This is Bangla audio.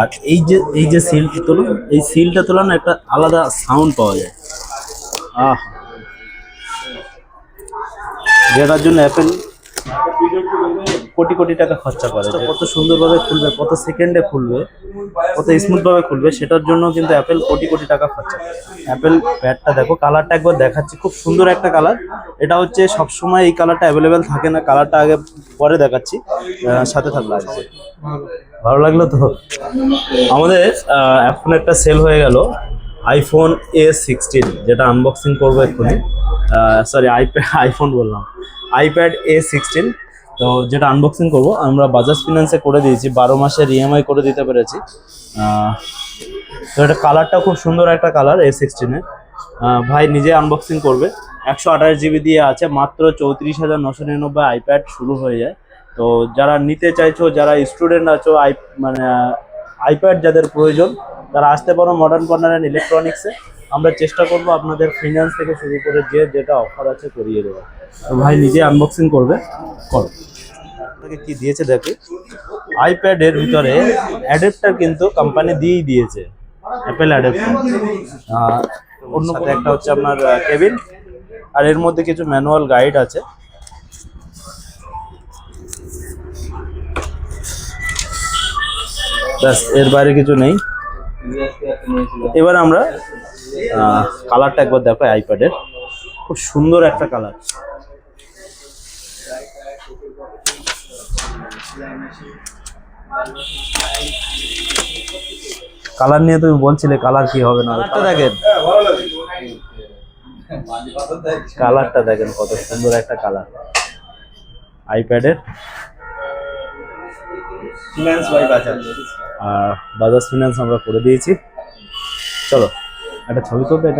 আর এই যে সিলটা তোলো, এই সিলটা তোলানো একটা আলাদা সাউন্ড পাওয়া যায়। আহ, যেটার জন্য অ্যাপেল কোটি কোটি টাকা খরচা করে, কত সুন্দরভাবে খুলবে, কত সেকেন্ডে খুলবে, কত স্মুথভাবে খুলবে, সেটার জন্য কিন্তু অ্যাপেল কোটি কোটি টাকা খরচা করে। অ্যাপেল প্যাডটা দেখো, কালারটা একবার দেখাচ্ছি, খুব সুন্দর একটা কালার। এটা হচ্ছে সবসময় এই কালারটা অ্যাভেলেবেল থাকে না, কালারটা আগে পরে দেখাচ্ছি, সাথে থাকবে। ভালো লাগলো তো। আমাদের এখন একটা সেল হয়ে গেল আইফোন A16, যেটা আনবক্সিং করবো এক্ষুনি। সরি, আইফোন বললাম, আইপ্যাড A16। তো যেটা আনবক্সিং করব আমরা বাজাজ ফিনান্সে করে দিয়েছি, 12 মাসের ইএমআই করে দিতে পেরেছি। তো এটা কালারটা খুব সুন্দর একটা কালার A16-এর। ভাই নিজে আনবক্সিং করবে। 128 GB দিয়ে আছে, মাত্র 34,999 আইপ্যাড শুরু হয়ে যায়। তো যারা নিতে চাইছো, যারা স্টুডেন্ট আছো, মানে আইপ্যাড যাদের প্রয়োজন, তারা আসতে পারো মডার্ন কর্নার অ্যান্ড ইলেকট্রনিক্সে। আমরা চেষ্টা করব আপনাদের ফিনান্স থেকে শুরু করে যেটা অফার আছে করিয়ে দেবো। তো ভাই নিজে আনবক্সিং করবে, করো। আপনাকে কি দিয়েছে দেখো, আইপ্যাডের ভিতরে অ্যাডাপ্টার কিন্তু কোম্পানি দিয়েই দিয়েছে, অ্যাপেল অ্যাডাপ্টার। অন্য সাথে একটা হচ্ছে আপনার কেবিল, আর এর মধ্যে কিছু ম্যানুয়াল গাইড আছে। ব্যাস, এর বাইরে কিছু নেই। এবার আমরা কালারটা একবার দেখো, আইপ্যাডের খুব সুন্দর একটা কালার। কালার নিয়ে তুমি বলছিলে কালার কি হবে না, দেখেন কালারটা দেখেন, কত সুন্দর একটা কালার আইপ্যাডের। Finance by Bajaj, Bajaj finance আমরা করে দিয়েছি। চলো একটা ছবি তুলবে।